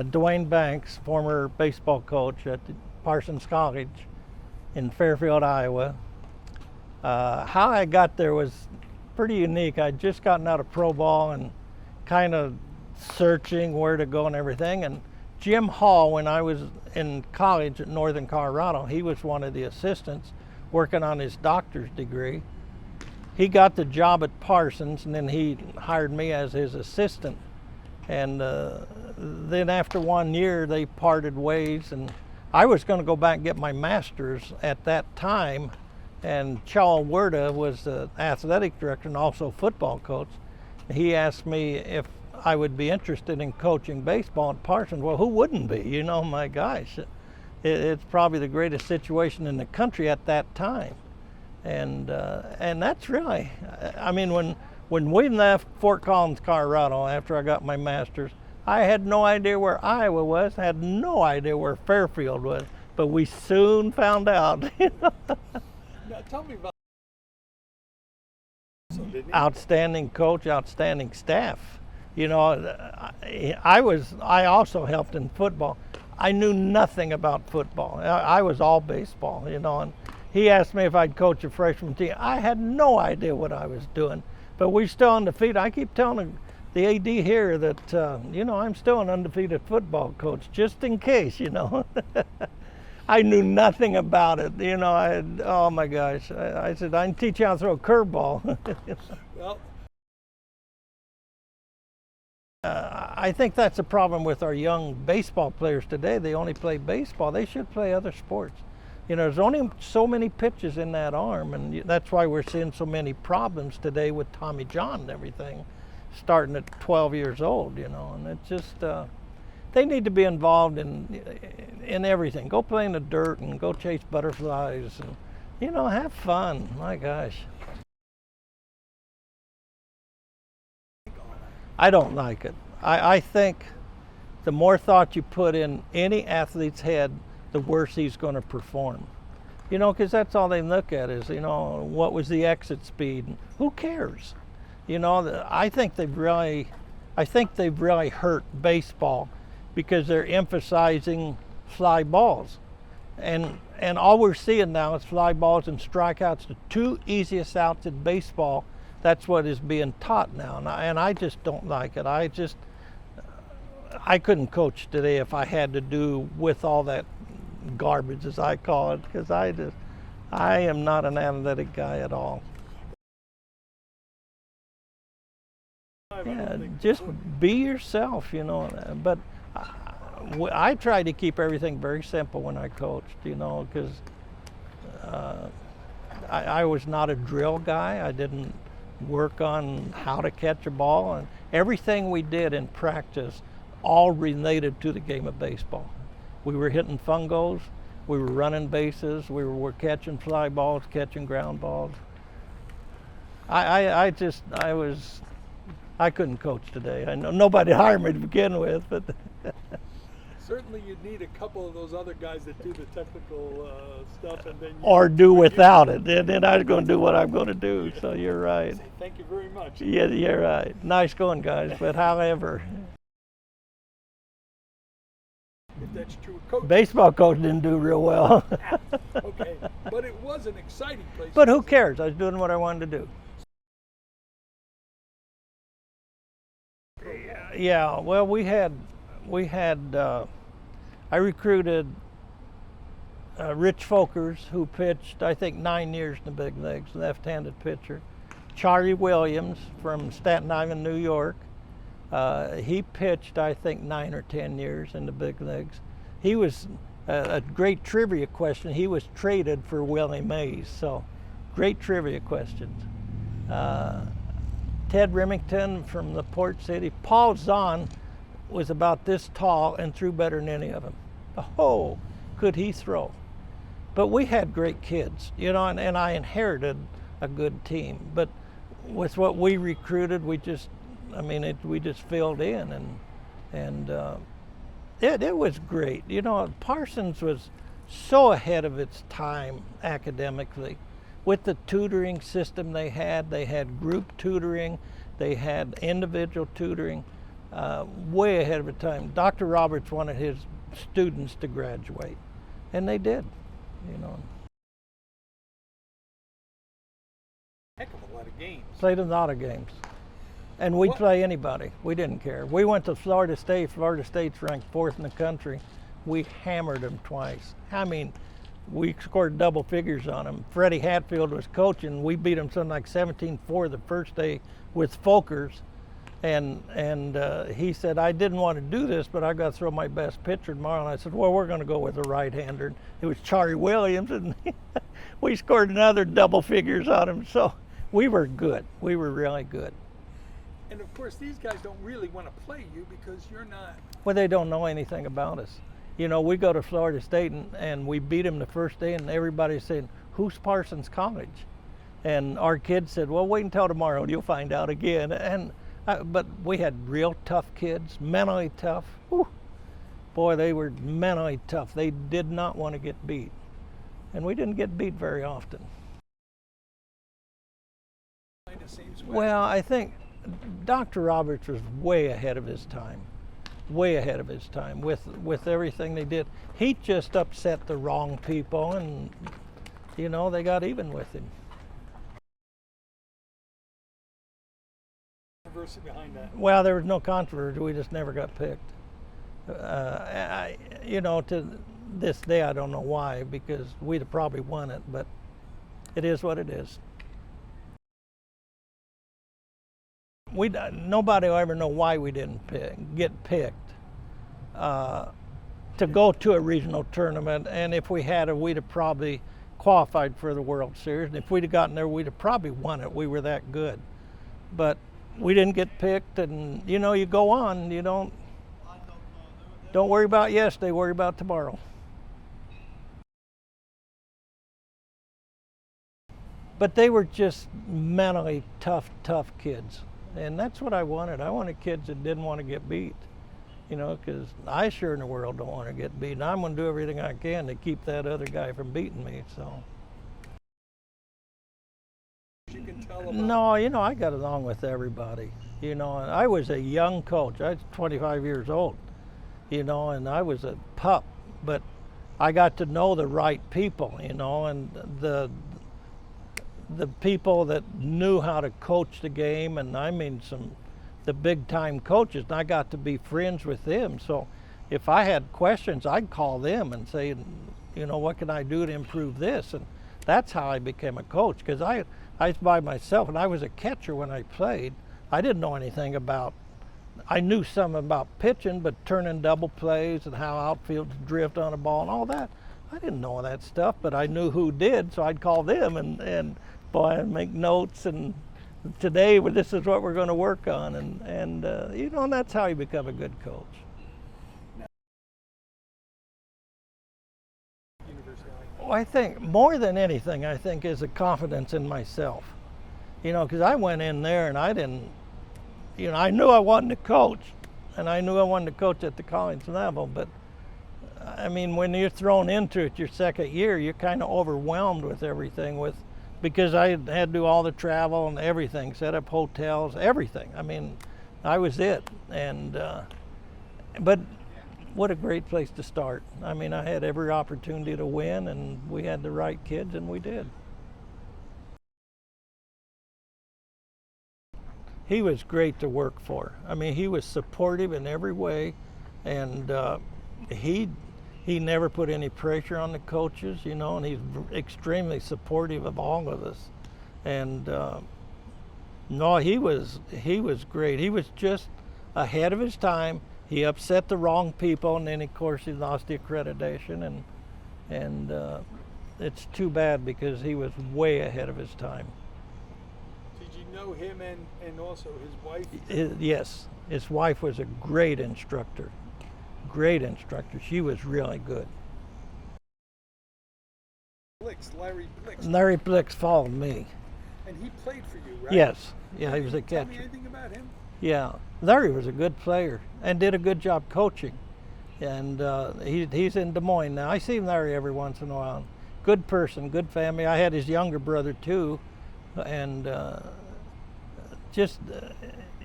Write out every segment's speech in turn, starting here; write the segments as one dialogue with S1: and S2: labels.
S1: Duane Banks, former baseball coach at Parsons College in Fairfield, Iowa. How I got there was pretty unique. I'd just gotten out of pro ball and kind of searching where to go and everything. And Jim Hall, when I was in college at Northern Colorado, he was one of the assistants working on his doctor's degree. He got the job at Parsons, and then he hired me as his assistant. And then after 1 year, they parted ways, and I was going to go back and get my master's at that time. And Chal Werda was the athletic director and also football coach. He asked me if I would be interested in coaching baseball at Parsons. Well, who wouldn't be? You know, my gosh, it's probably the greatest situation in the country at that time. And that's really, I mean, when we left Fort Collins, Colorado, after I got my master's, I had no idea where Iowa was. I had no idea where Fairfield was, but we soon found out. You know?
S2: Now, tell me about. So
S1: outstanding coach, outstanding staff. You know, I also helped in football. I knew nothing about football. I was all baseball, you know, and he asked me if I'd coach a freshman team. I had no idea what I was doing, but we're still undefeated. I keep telling the AD here that, you know, I'm still an undefeated football coach, just in case, you know. I knew nothing about it, you know. Oh my gosh, I said, I can teach you how to throw a curveball.
S2: well,
S1: I think that's a problem with our young baseball players today. They only play baseball. They should play other sports. You know, there's only so many pitches in that arm, and that's why we're seeing so many problems today with Tommy John and everything, starting at 12 years old, you know. And it's just, they need to be involved in everything. Go play in the dirt and go chase butterflies and, you know, have fun. My gosh. I don't like it. I think the more thought you put in any athlete's head, the worse he's going to perform. You know, because that's all they look at is, you know, what was the exit speed? Who cares? You know, I think they've really hurt baseball because they're emphasizing fly balls. And all we're seeing now is fly balls and strikeouts, the two easiest outs in baseball. That's what is being taught now, and I just don't like it. I couldn't coach today if I had to do with all that garbage, as I call it, because I am not an athletic guy at all. Yeah, just be yourself, you know. But I try to keep everything very simple when I coached, you know, because I was not a drill guy. I didn't work on how to catch a ball, and everything we did in practice all related to the game of baseball. We were hitting fungos, we were running bases, we were catching fly balls, catching ground balls. I couldn't coach today. I know nobody hired me to begin with, but
S2: certainly you'd need a couple of those other guys that do the technical stuff, and then
S1: or do without it. Then I was going to do what I'm going to do. So you're right.
S2: Thank you very much.
S1: Yeah, you're right. Nice going, guys. But however,
S2: if that's true, coach.
S1: Baseball coach didn't do real well.
S2: Okay, but it was an exciting place.
S1: But who cares? I was doing what I wanted to do. Yeah. Well, we had. I recruited Rich Folkers, who pitched, I think, 9 years in the big leagues, left-handed pitcher. Charlie Williams from Staten Island, New York. He pitched, I think, 9 or 10 years in the big leagues. He was a great trivia question. He was traded for Willie Mays, so great trivia questions. Ted Remington from the Port City. Paul Zahn was about this tall and threw better than any of them. Oh, could he throw? But we had great kids, you know, and I inherited a good team. But with what we recruited, we just filled in, and it was great. You know, Parsons was so ahead of its time academically. With the tutoring system they had group tutoring, they had individual tutoring. way ahead of the time. Dr. Roberts wanted his students to graduate, and they did, you know.
S2: Heck of a lot of games.
S1: Played a lot of games. And we'd play anybody. We didn't care. We went to Florida State. Florida State's ranked 4th in the country. We hammered them twice. I mean, we scored double figures on them. Freddie Hatfield was coaching. We beat him something like 17-4 the first day with Folkers. And he said, I didn't want to do this, but I got to throw my best pitcher tomorrow. And I said, well, we're going to go with a right-hander. It was Charlie Williams, and we scored another double figures on him. So we were good. We were really good.
S2: And of course, these guys don't really want to play you because you're not.
S1: Well, they don't know anything about us. You know, we go to Florida State and we beat them the first day, and everybody's saying, who's Parsons College? And our kids said, well, wait until tomorrow and you'll find out again. And but we had real tough kids, mentally tough. Whew. Boy, they were mentally tough. They did not want to get beat. And we didn't get beat very often. Well, I think Dr. Roberts was way ahead of his time. Way ahead of his time with everything they did. He just upset the wrong people, and you know, they got even with him.
S2: Controversy behind that?
S1: Well, there was no controversy. We just never got picked. You know, to this day, I don't know why, because we'd have probably won it, but it is what it is. Nobody will ever know why we didn't get picked to go to a regional tournament, and if we had, we'd have probably qualified for the World Series, and if we'd have gotten there, we'd have probably won it. We were that good. But we didn't get picked, and you know, you go on. You don't worry about yesterday, worry about tomorrow. But they were just mentally tough kids. And that's what I wanted. I wanted kids that didn't want to get beat, you know, because I sure in the world don't want to get beat. And I'm going to do everything I can to keep that other guy from beating me. So.
S2: You can tell about.
S1: No, you know, I got along with everybody. You know, and I was a young coach. I was 25 years old, you know, and I was a pup. But I got to know the right people, you know, and the people that knew how to coach the game, and I mean the big time coaches, and I got to be friends with them. So if I had questions, I'd call them and say, you know, what can I do to improve this? And that's how I became a coach, because I was by myself, and I was a catcher when I played. I didn't know anything about, I knew some about pitching, but turning double plays and how outfields drift on a ball and all that, I didn't know that stuff, but I knew who did, so I'd call them and boy, I'd make notes, and today this is what we're going to work on, and you know, and that's how you become a good coach. Well, I think more than anything, I think is a confidence in myself. You know, because I went in there and I didn't, you know, I knew I wanted to coach, and I knew I wanted to coach at the college level, but I mean, when you're thrown into it your second year, you're kind of overwhelmed with everything, because I had to do all the travel and everything, set up hotels, everything. I mean, I was it. And but what a great place to start. I mean, I had every opportunity to win, and we had the right kids, and we did. He was great to work for. I mean, he was supportive in every way, and he never put any pressure on the coaches, you know, and he's extremely supportive of all of us. And no, he was great. He was just ahead of his time. He upset the wrong people, and then of course he lost the accreditation, and it's too bad because he was way ahead of his time.
S2: Did you know him and also his wife?
S1: Yes, his wife was a great instructor. Great instructor. She was really good. Larry Blix followed me.
S2: And he played for you, right?
S1: Yes. Yeah, he was a
S2: Tell
S1: catcher.
S2: me anything about him?
S1: Yeah, Larry was a good player and did a good job coaching. And he's in Des Moines now. I see Larry every once in a while. Good person, good family. I had his younger brother too, and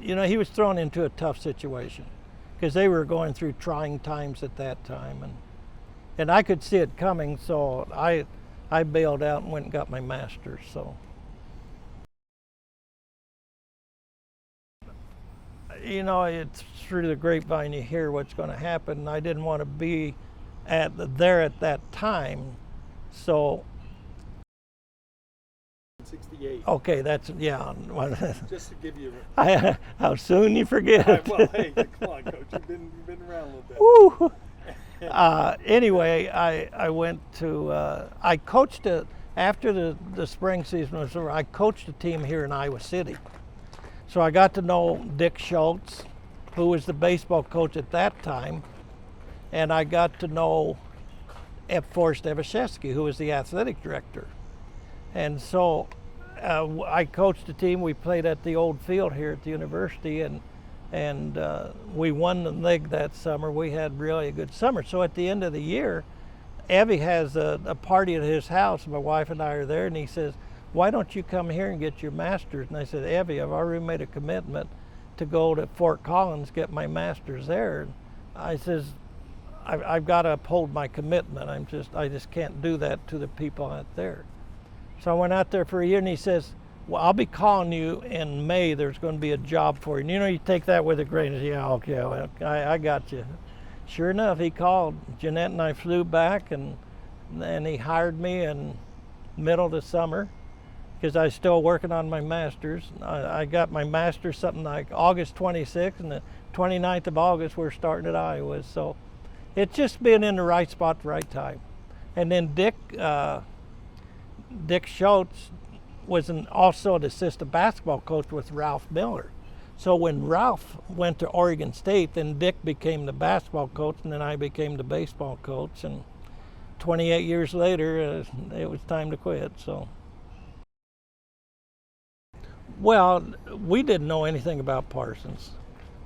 S1: you know, he was thrown into a tough situation because they were going through trying times at that time, and I could see it coming, so I bailed out and went and got my master's. So, you know, it's through the grapevine you hear what's going to happen, and I didn't want to be there at that time, so.
S2: 68.
S1: Okay, that's, yeah.
S2: Just to give you.
S1: How soon you forget.
S2: Well, hey, come on, Coach. You've been around a little bit.
S1: Woo. Anyway, I went to, I coached after the spring season was over, I coached a team here in Iowa City. So I got to know Dick Schultz, who was the baseball coach at that time, and I got to know Forrest Evashevsky, who was the athletic director. And so I coached a team. We played at the old field here at the university, and we won the league that summer. We had really a good summer. So at the end of the year, Evie has a party at his house. My wife and I are there, and he says, "Why don't you come here and get your master's?" And I said, "Evie, I've already made a commitment to go to Fort Collins, get my master's there." And I says, I've got to uphold my commitment. I just can't do that to the people out there. So I went out there for a year, and he says, "Well, I'll be calling you in May. There's going to be a job for you." And you know, you take that with a grain of salt. Yeah, okay, well, I got you. Sure enough, he called. Jeanette and I flew back, and he hired me in middle of the summer because I was still working on my master's. I got my master's something like August 26th, and the 29th of August we're starting at Iowa. So it's just been in the right spot at the right time. And then Dick Schultz was also an assistant basketball coach with Ralph Miller. So when Ralph went to Oregon State, then Dick became the basketball coach, and then I became the baseball coach. And 28 years later, it was time to quit. So, well, we didn't know anything about Parsons.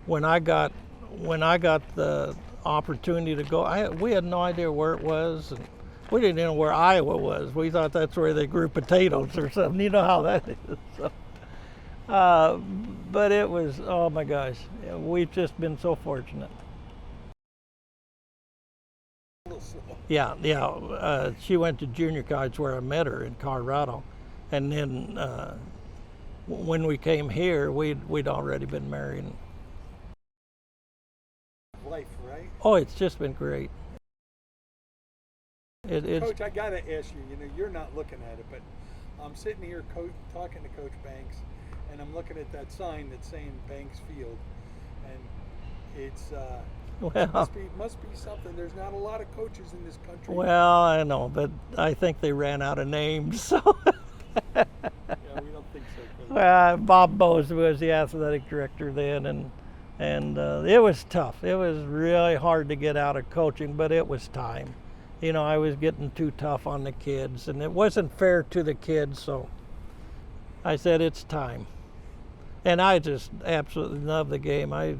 S1: When I got the opportunity to go, we had no idea where it was. And we didn't know where Iowa was. We thought that's where they grew potatoes or something. You know how that is. So, but it was, oh my gosh, we've just been so fortunate. Yeah. She went to junior college where I met her in Colorado, and then when we came here, we'd already been married.
S2: Life, right?
S1: Oh, it's just been great.
S2: Coach, I gotta ask you. You know, you're not looking at it, but I'm sitting here talking to Coach Banks, and I'm looking at that sign that's saying Banks Field, and it's
S1: well,
S2: must be something. There's not a lot of coaches in this country.
S1: Well, I know, but I think they ran out of names. So.
S2: Yeah, we don't think so. Coach.
S1: Well, Bob Bose was the athletic director then, and it was tough. It was really hard to get out of coaching, but it was time. You know, I was getting too tough on the kids, and it wasn't fair to the kids, so I said, it's time. And I just absolutely love the game. I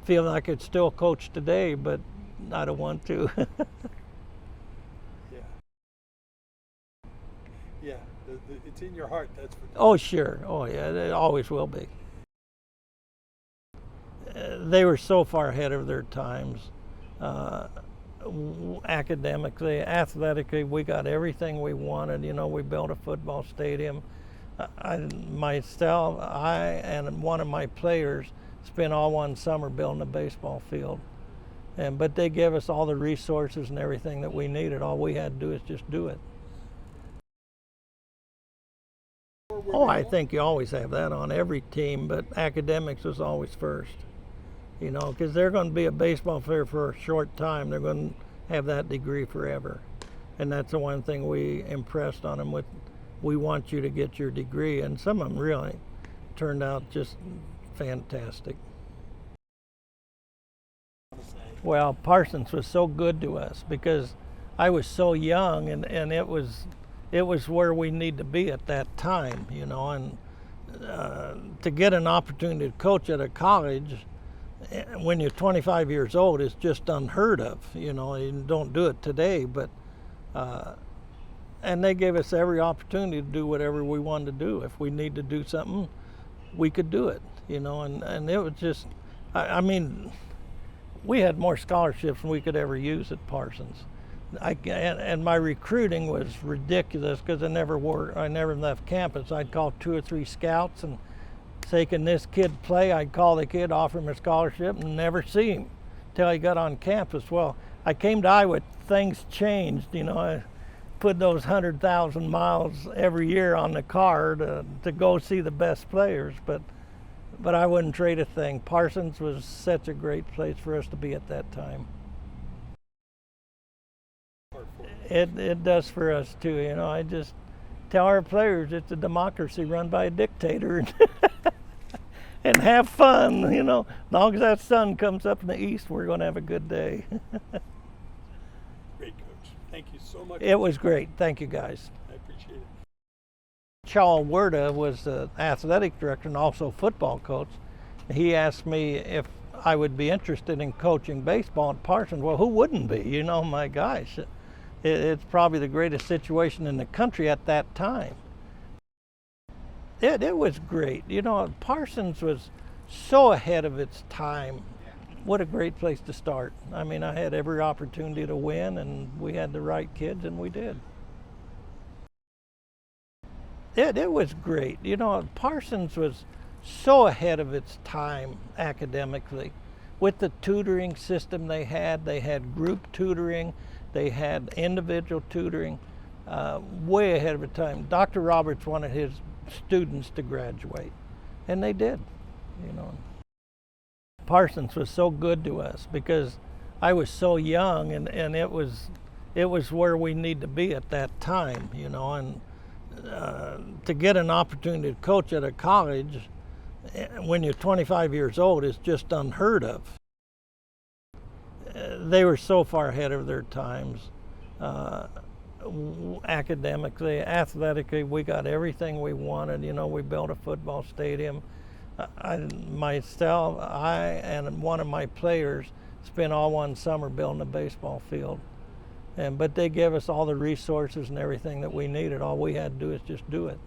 S1: feel like I could still coach today, but I don't want to.
S2: Yeah, it's in your heart, that's for sure.
S1: Oh, sure. Oh, yeah, it always will be. They were so far ahead of their times. Academically, athletically, we got everything we wanted. You know, we built a football stadium. I and one of my players spent all one summer building a baseball field. But they gave us all the resources and everything that we needed. All we had to do is just do it. Oh, I think you always have that on every team, but academics was always first. You know, because they're going to be a baseball player for a short time. They're going to have that degree forever. And that's the one thing we impressed on them with. We want you to get your degree. And some of them really turned out just fantastic. Well, Parsons was so good to us because I was so young, and it was where we need to be at that time, you know. And to get an opportunity to coach at a college when you're 25 years old is just unheard of. You know, you don't do it today, but and they gave us every opportunity to do whatever we wanted to do. If we need to do something, we could do it. and it was just, I mean, we had more scholarships than we could ever use at Parsons. And my recruiting was ridiculous because I never left campus. I'd call 2 or 3 scouts and say, can this kid play? I'd call the kid, offer him a scholarship, and never see him till he got on campus. Well, I came to Iowa, things changed. I put those 100,000 miles every year on the car to go see the best players, but I wouldn't trade a thing. Parsons was such a great place for us to be at that time. It does for us too. I just tell our players it's a democracy run by a dictator, and have fun. As long as that sun comes up in the east, we're going to have a good day.
S2: Great, Coach. Thank you so much.
S1: It was great. Thank you, guys.
S2: I appreciate it.
S1: Charles Werda was the athletic director and also football coach. He asked me if I would be interested in coaching baseball at Parsons. Well, who wouldn't be? My gosh. It's probably the greatest situation in the country at that time. It was great. Parsons was so ahead of its time. What a great place to start. I had every opportunity to win, and we had the right kids, and we did. It was great. Parsons was so ahead of its time academically. With the tutoring system they had group tutoring, they had individual tutoring, way ahead of its time. Dr. Roberts wanted his students to graduate, and they did. Parsons was so good to us because I was so young, and it was where we need to be at that time, and to get an opportunity to coach at a college when you're 25 years old is just unheard of. They were so far ahead of their times. Academically, athletically, we got everything we wanted. We built a football stadium. I and one of my players spent all one summer building a baseball field. But they gave us all the resources and everything that we needed. All we had to do is just do it.